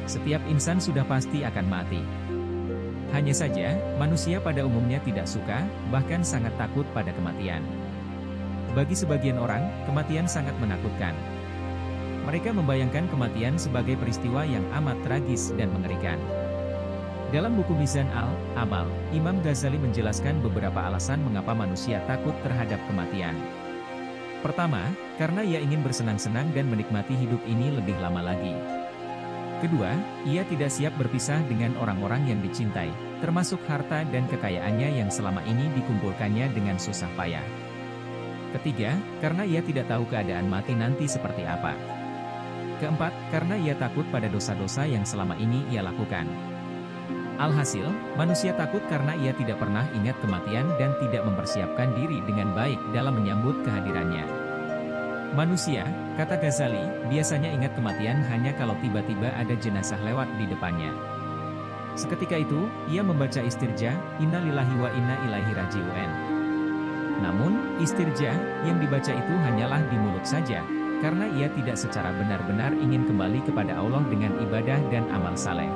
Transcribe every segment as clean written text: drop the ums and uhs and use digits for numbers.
Setiap insan sudah pasti akan mati. Hanya saja, manusia pada umumnya tidak suka, bahkan sangat takut pada kematian. Bagi sebagian orang, kematian sangat menakutkan. Mereka membayangkan kematian sebagai peristiwa yang amat tragis dan mengerikan. Dalam buku Mizan al-Amal, Imam Ghazali menjelaskan beberapa alasan mengapa manusia takut terhadap kematian. Pertama, karena ia ingin bersenang-senang dan menikmati hidup ini lebih lama lagi. Kedua, ia tidak siap berpisah dengan orang-orang yang dicintai, termasuk harta dan kekayaannya yang selama ini dikumpulkannya dengan susah payah. Ketiga, karena ia tidak tahu keadaan mati nanti seperti apa. Keempat, karena ia takut pada dosa-dosa yang selama ini ia lakukan. Alhasil, manusia takut karena ia tidak pernah ingat kematian dan tidak mempersiapkan diri dengan baik dalam menyambut kehadirannya. Manusia, kata Ghazali, biasanya ingat kematian hanya kalau tiba-tiba ada jenazah lewat di depannya. Seketika itu, ia membaca istirja, Inna lillahi wa inna ilaihi raji'un. Namun, istirja yang dibaca itu hanyalah di mulut saja, karena ia tidak secara benar-benar ingin kembali kepada Allah dengan ibadah dan amal saleh.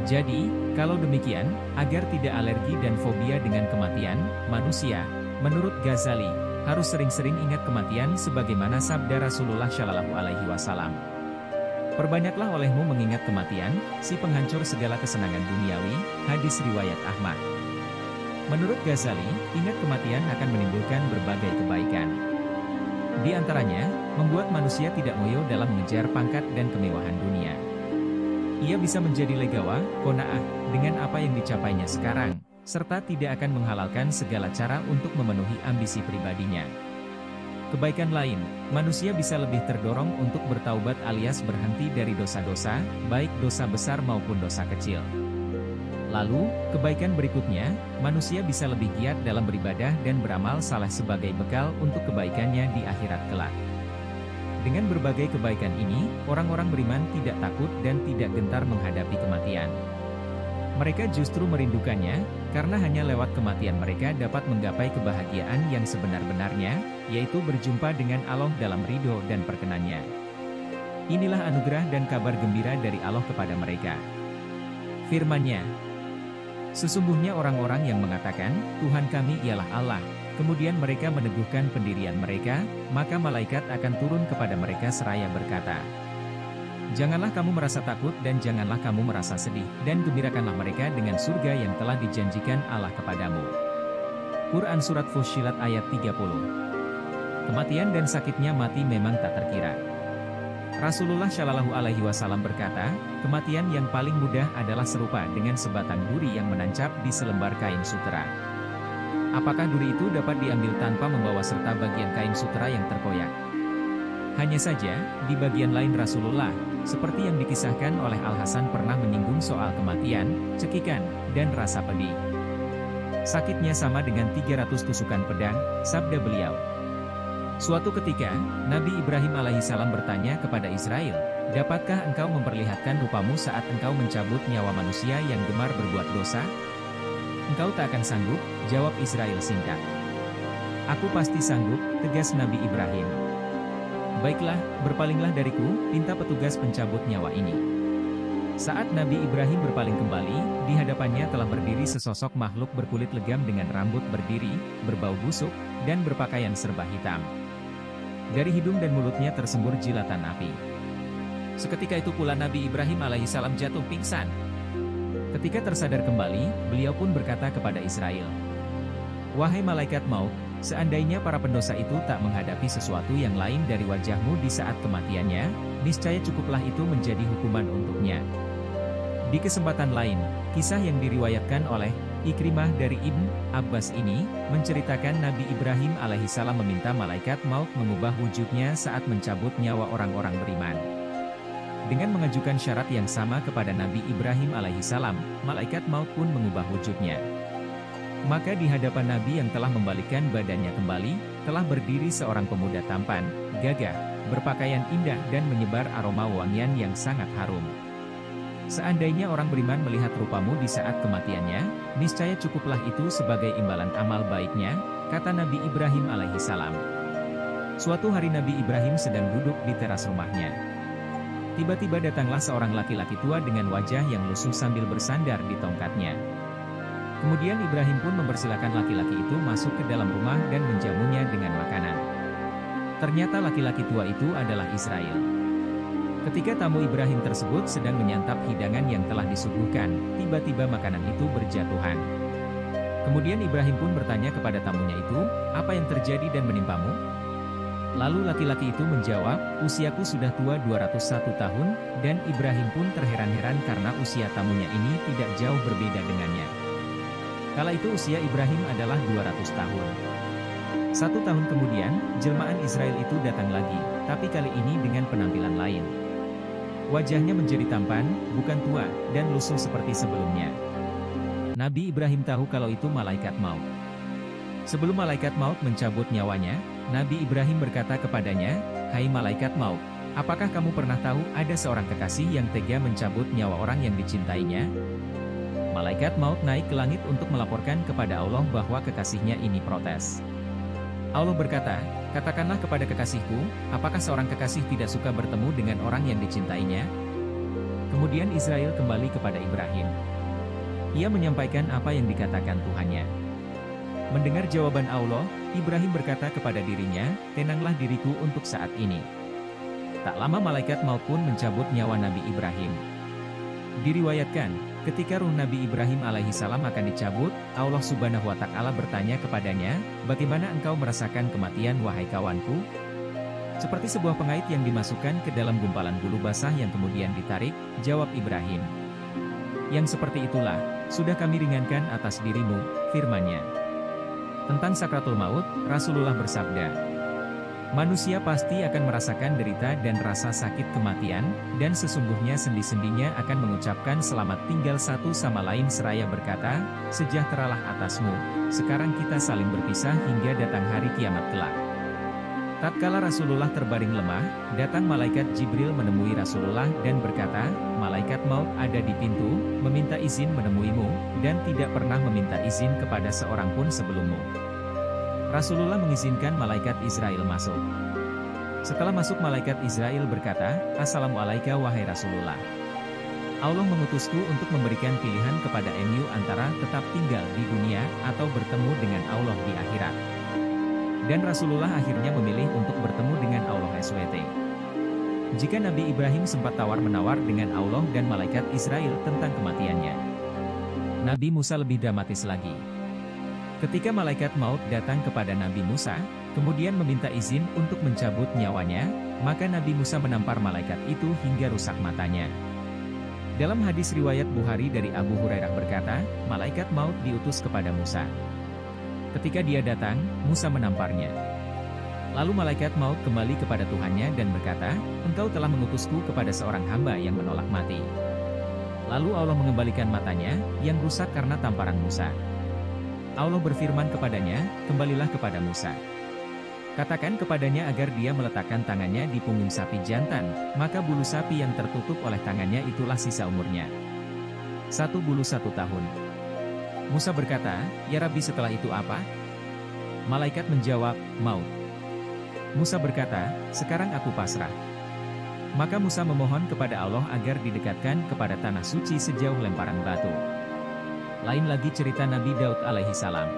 Jadi, kalau demikian, agar tidak alergi dan fobia dengan kematian, manusia, menurut Ghazali, harus sering-sering ingat kematian sebagaimana sabda Rasulullah Shallallahu Alaihi Wasallam. Perbanyaklah olehmu mengingat kematian, si penghancur segala kesenangan duniawi, hadis riwayat Ahmad. Menurut Ghazali, ingat kematian akan menimbulkan berbagai kebaikan. Di antaranya, membuat manusia tidak ngoyo dalam mengejar pangkat dan kemewahan dunia. Ia bisa menjadi legawa, qanaah, dengan apa yang dicapainya sekarang, serta tidak akan menghalalkan segala cara untuk memenuhi ambisi pribadinya. Kebaikan lain, manusia bisa lebih terdorong untuk bertaubat alias berhenti dari dosa-dosa, baik dosa besar maupun dosa kecil. Lalu, kebaikan berikutnya, manusia bisa lebih giat dalam beribadah dan beramal saleh sebagai bekal untuk kebaikannya di akhirat kelak. Dengan berbagai kebaikan ini, orang-orang beriman tidak takut dan tidak gentar menghadapi kematian. Mereka justru merindukannya, karena hanya lewat kematian mereka dapat menggapai kebahagiaan yang sebenar-benarnya, yaitu berjumpa dengan Allah dalam ridho dan perkenannya. Inilah anugerah dan kabar gembira dari Allah kepada mereka. Firman-Nya, sesungguhnya orang-orang yang mengatakan, Tuhan kami ialah Allah, kemudian mereka meneguhkan pendirian mereka, maka malaikat akan turun kepada mereka seraya berkata, janganlah kamu merasa takut dan janganlah kamu merasa sedih, dan gembirakanlah mereka dengan surga yang telah dijanjikan Allah kepadamu. Quran Surat Fussilat ayat 30. Kematian dan sakitnya mati memang tak terkira. Rasulullah Shallallahu Alaihi Wasallam berkata, kematian yang paling mudah adalah serupa dengan sebatang duri yang menancap di selembar kain sutera. Apakah duri itu dapat diambil tanpa membawa serta bagian kain sutera yang terkoyak? Hanya saja, di bagian lain Rasulullah, seperti yang dikisahkan oleh Al-Hasan pernah menyinggung soal kematian, cekikan, dan rasa pedih. Sakitnya sama dengan 300 tusukan pedang, sabda beliau. Suatu ketika, Nabi Ibrahim alaihissalam bertanya kepada Israel, dapatkah engkau memperlihatkan rupamu saat engkau mencabut nyawa manusia yang gemar berbuat dosa? Engkau tak akan sanggup, jawab Israel singkat. Aku pasti sanggup, tegas Nabi Ibrahim. Baiklah, berpalinglah dariku, pinta petugas pencabut nyawa ini. Saat Nabi Ibrahim berpaling kembali, di hadapannya telah berdiri sesosok makhluk berkulit legam dengan rambut berdiri, berbau busuk, dan berpakaian serba hitam. Dari hidung dan mulutnya tersembur jilatan api. Seketika itu pula Nabi Ibrahim alaihissalam jatuh pingsan. Ketika tersadar kembali, beliau pun berkata kepada Israel, wahai malaikat maut, seandainya para pendosa itu tak menghadapi sesuatu yang lain dari wajahmu di saat kematiannya, niscaya cukuplah itu menjadi hukuman untuknya. Di kesempatan lain, kisah yang diriwayatkan oleh Ikrimah dari Ibn Abbas ini, menceritakan Nabi Ibrahim alaihissalam meminta malaikat maut mengubah wujudnya saat mencabut nyawa orang-orang beriman. Dengan mengajukan syarat yang sama kepada Nabi Ibrahim alaihissalam, malaikat maut pun mengubah wujudnya. Maka di hadapan Nabi yang telah membalikkan badannya kembali, telah berdiri seorang pemuda tampan, gagah, berpakaian indah dan menyebar aroma wangian yang sangat harum. Seandainya orang beriman melihat rupamu di saat kematiannya, niscaya cukuplah itu sebagai imbalan amal baiknya, kata Nabi Ibrahim alaihissalam. Suatu hari Nabi Ibrahim sedang duduk di teras rumahnya. Tiba-tiba datanglah seorang laki-laki tua dengan wajah yang lusuh sambil bersandar di tongkatnya. Kemudian Ibrahim pun mempersilakan laki-laki itu masuk ke dalam rumah dan menjamunya dengan makanan. Ternyata laki-laki tua itu adalah Israel. Ketika tamu Ibrahim tersebut sedang menyantap hidangan yang telah disuguhkan, tiba-tiba makanan itu berjatuhan. Kemudian Ibrahim pun bertanya kepada tamunya itu, "Apa yang terjadi dan menimpamu?" Lalu laki-laki itu menjawab, "Usiaku sudah tua 201 tahun, dan Ibrahim pun terheran-heran karena usia tamunya ini tidak jauh berbeda dengannya. Kala itu usia Ibrahim adalah 200 tahun. 1 tahun kemudian, jelmaan Israel itu datang lagi, tapi kali ini dengan penampilan lain. Wajahnya menjadi tampan, bukan tua, dan lusuh seperti sebelumnya. Nabi Ibrahim tahu kalau itu malaikat maut. Sebelum malaikat maut mencabut nyawanya, Nabi Ibrahim berkata kepadanya, "Hai malaikat maut, apakah kamu pernah tahu ada seorang kekasih yang tega mencabut nyawa orang yang dicintainya?" Malaikat maut naik ke langit untuk melaporkan kepada Allah bahwa kekasihnya ini protes. Allah berkata, "Katakanlah kepada kekasihku, apakah seorang kekasih tidak suka bertemu dengan orang yang dicintainya?" Kemudian Israel kembali kepada Ibrahim. Ia menyampaikan apa yang dikatakan Tuhannya. Mendengar jawaban Allah, Ibrahim berkata kepada dirinya, "Tenanglah diriku untuk saat ini." Tak lama malaikat maut pun mencabut nyawa Nabi Ibrahim. Diriwayatkan, ketika ruh Nabi Ibrahim alaihissalam akan dicabut, Allah subhanahu wa ta'ala bertanya kepadanya, "Bagaimana engkau merasakan kematian wahai kawanku?" Seperti sebuah pengait yang dimasukkan ke dalam gumpalan bulu basah yang kemudian ditarik, jawab Ibrahim. "Yang seperti itulah, sudah kami ringankan atas dirimu," firman-Nya. Tentang sakratul maut, Rasulullah bersabda, "Manusia pasti akan merasakan derita dan rasa sakit kematian, dan sesungguhnya sendi-sendinya akan mengucapkan selamat tinggal satu sama lain seraya berkata, 'Sejahteralah atasmu, sekarang kita saling berpisah hingga datang hari kiamat kelak.'" Tatkala Rasulullah terbaring lemah, datang malaikat Jibril menemui Rasulullah dan berkata, "Malaikat maut ada di pintu, meminta izin menemuimu, dan tidak pernah meminta izin kepada seorang pun sebelummu." Rasulullah mengizinkan malaikat Israel masuk. Setelah masuk malaikat Israel berkata, "Assalamualaikum wahai Rasulullah. Allah mengutusku untuk memberikan pilihan kepada MU antara tetap tinggal di dunia atau bertemu dengan Allah di akhirat." Dan Rasulullah akhirnya memilih untuk bertemu dengan Allah SWT. Jika Nabi Ibrahim sempat tawar-menawar dengan Allah dan malaikat Israel tentang kematiannya, Nabi Musa lebih dramatis lagi. Ketika malaikat maut datang kepada Nabi Musa, kemudian meminta izin untuk mencabut nyawanya, maka Nabi Musa menampar malaikat itu hingga rusak matanya. Dalam hadis riwayat Bukhari dari Abu Hurairah berkata, malaikat maut diutus kepada Musa. Ketika dia datang, Musa menamparnya. Lalu malaikat maut kembali kepada Tuhannya dan berkata, "Engkau telah mengutusku kepada seorang hamba yang menolak mati." Lalu Allah mengembalikan matanya, yang rusak karena tamparan Musa. Allah berfirman kepadanya, "Kembalilah kepada Musa. Katakan kepadanya agar dia meletakkan tangannya di punggung sapi jantan, maka bulu sapi yang tertutup oleh tangannya itulah sisa umurnya. 1 bulu 1 tahun. Musa berkata, "Ya Rabbi, setelah itu apa?" Malaikat menjawab, "Maut." Musa berkata, "Sekarang aku pasrah." Maka Musa memohon kepada Allah agar didekatkan kepada tanah suci sejauh lemparan batu. Lain lagi cerita Nabi Daud alaihissalam.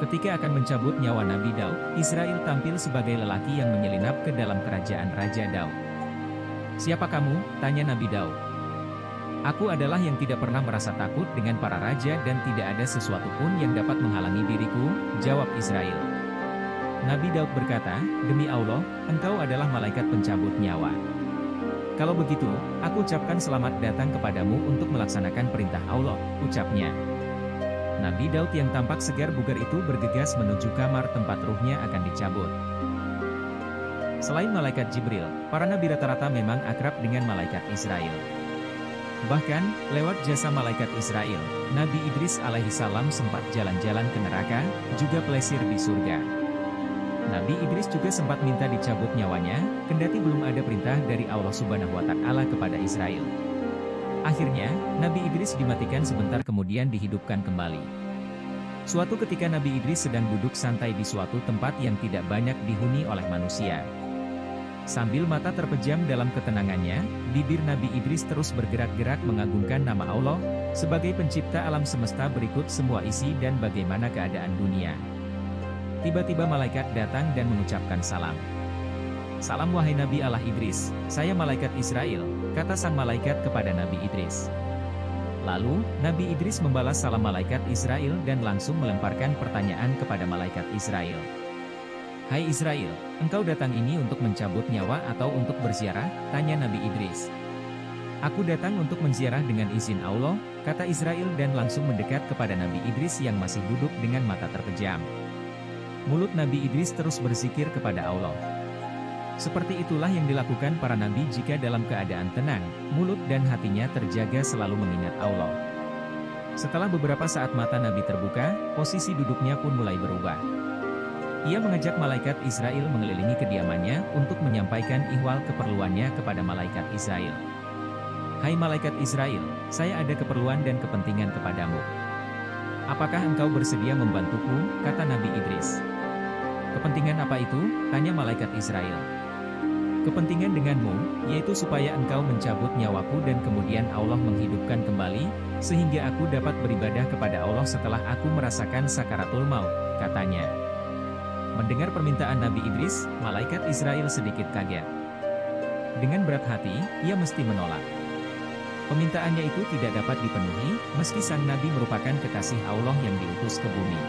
Ketika akan mencabut nyawa Nabi Daud, Israel tampil sebagai lelaki yang menyelinap ke dalam kerajaan Raja Daud. "Siapa kamu?" tanya Nabi Daud. "Aku adalah yang tidak pernah merasa takut dengan para raja dan tidak ada sesuatu pun yang dapat menghalangi diriku," jawab Israel. Nabi Daud berkata, "Demi Allah, engkau adalah malaikat pencabut nyawa. Kalau begitu, aku ucapkan selamat datang kepadamu untuk melaksanakan perintah Allah," ucapnya. Nabi Daud yang tampak segar bugar itu bergegas menuju kamar tempat ruhnya akan dicabut. Selain malaikat Jibril, para nabi rata-rata memang akrab dengan malaikat Israel. Bahkan, lewat jasa malaikat Israel, Nabi Idris alaihissalam sempat jalan-jalan ke neraka, juga plesir di surga. Nabi Idris juga sempat minta dicabut nyawanya, kendati belum ada perintah dari Allah subhanahu wa ta'ala kepada Israel. Akhirnya, Nabi Idris dimatikan sebentar kemudian dihidupkan kembali. Suatu ketika Nabi Idris sedang duduk santai di suatu tempat yang tidak banyak dihuni oleh manusia. Sambil mata terpejam dalam ketenangannya, bibir Nabi Idris terus bergerak-gerak mengagungkan nama Allah, sebagai pencipta alam semesta berikut semua isi dan bagaimana keadaan dunia. Tiba-tiba malaikat datang dan mengucapkan salam. "Salam wahai Nabi Allah Idris, saya malaikat Israel," kata sang malaikat kepada Nabi Idris. Lalu, Nabi Idris membalas salam malaikat Israel dan langsung melemparkan pertanyaan kepada malaikat Israel. "Hai Israel, engkau datang ini untuk mencabut nyawa atau untuk berziarah?" tanya Nabi Idris. "Aku datang untuk menziarah dengan izin Allah," kata Israel dan langsung mendekat kepada Nabi Idris yang masih duduk dengan mata terpejam. Mulut Nabi Idris terus berzikir kepada Allah. Seperti itulah yang dilakukan para nabi jika dalam keadaan tenang, mulut dan hatinya terjaga selalu mengingat Allah. Setelah beberapa saat mata Nabi terbuka, posisi duduknya pun mulai berubah. Ia mengajak malaikat Israel mengelilingi kediamannya untuk menyampaikan ihwal keperluannya kepada malaikat Israel. "Hai malaikat Israel, saya ada keperluan dan kepentingan kepadamu. Apakah engkau bersedia membantuku?" kata Nabi Idris. "Kepentingan apa itu?" tanya malaikat Israel. "Kepentingan denganmu, yaitu supaya engkau mencabut nyawaku dan kemudian Allah menghidupkan kembali, sehingga aku dapat beribadah kepada Allah setelah aku merasakan sakaratul maut," katanya. Mendengar permintaan Nabi Idris, malaikat Israel sedikit kaget. Dengan berat hati, ia mesti menolak. Permintaannya itu tidak dapat dipenuhi, meski sang Nabi merupakan kekasih Allah yang diutus ke bumi.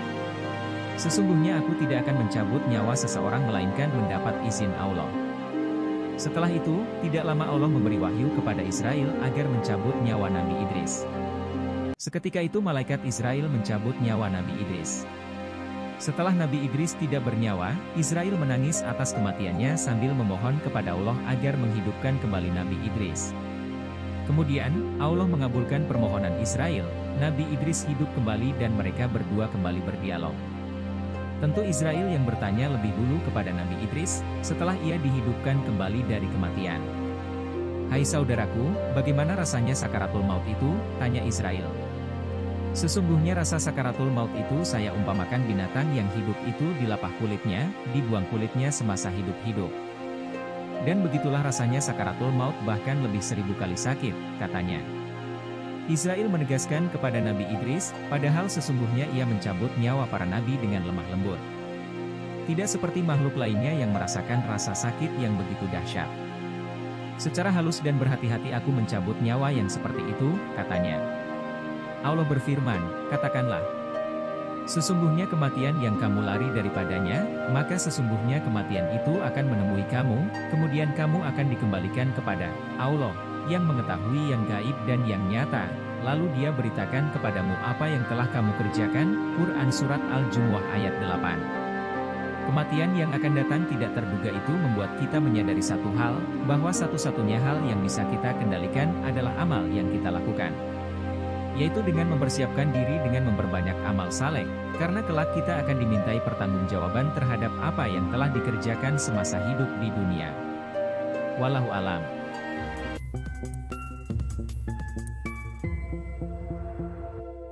"Sesungguhnya aku tidak akan mencabut nyawa seseorang melainkan mendapat izin Allah." Setelah itu, tidak lama Allah memberi wahyu kepada Israel agar mencabut nyawa Nabi Idris. Seketika itu malaikat Israel mencabut nyawa Nabi Idris. Setelah Nabi Idris tidak bernyawa, Israel menangis atas kematiannya sambil memohon kepada Allah agar menghidupkan kembali Nabi Idris. Kemudian, Allah mengabulkan permohonan Israel, Nabi Idris hidup kembali dan mereka berdua kembali berdialog. Tentu Israel yang bertanya lebih dulu kepada Nabi Idris, setelah ia dihidupkan kembali dari kematian. "Hai saudaraku, bagaimana rasanya sakaratul maut itu?" tanya Israel. "Sesungguhnya rasa sakaratul maut itu saya umpamakan binatang yang hidup itu dilapah kulitnya, dibuang kulitnya semasa hidup-hidup. Dan begitulah rasanya sakaratul maut bahkan lebih 1000 kali sakit," katanya. Israel menegaskan kepada Nabi Idris, padahal sesungguhnya ia mencabut nyawa para nabi dengan lemah lembut. Tidak seperti makhluk lainnya yang merasakan rasa sakit yang begitu dahsyat. "Secara halus dan berhati-hati aku mencabut nyawa yang seperti itu," katanya. Allah berfirman, "Katakanlah, sesungguhnya kematian yang kamu lari daripadanya, maka sesungguhnya kematian itu akan menemui kamu, kemudian kamu akan dikembalikan kepada Allah, yang mengetahui yang gaib dan yang nyata, lalu Dia beritakan kepadamu apa yang telah kamu kerjakan." Quran Surat Al-Jumu'ah ayat 8. Kematian yang akan datang tidak terduga itu membuat kita menyadari satu hal, bahwa satu-satunya hal yang bisa kita kendalikan adalah amal yang kita lakukan. Yaitu dengan mempersiapkan diri dengan memperbanyak amal saleh, karena kelak kita akan dimintai pertanggungjawaban terhadap apa yang telah dikerjakan semasa hidup di dunia. Wallahu alam.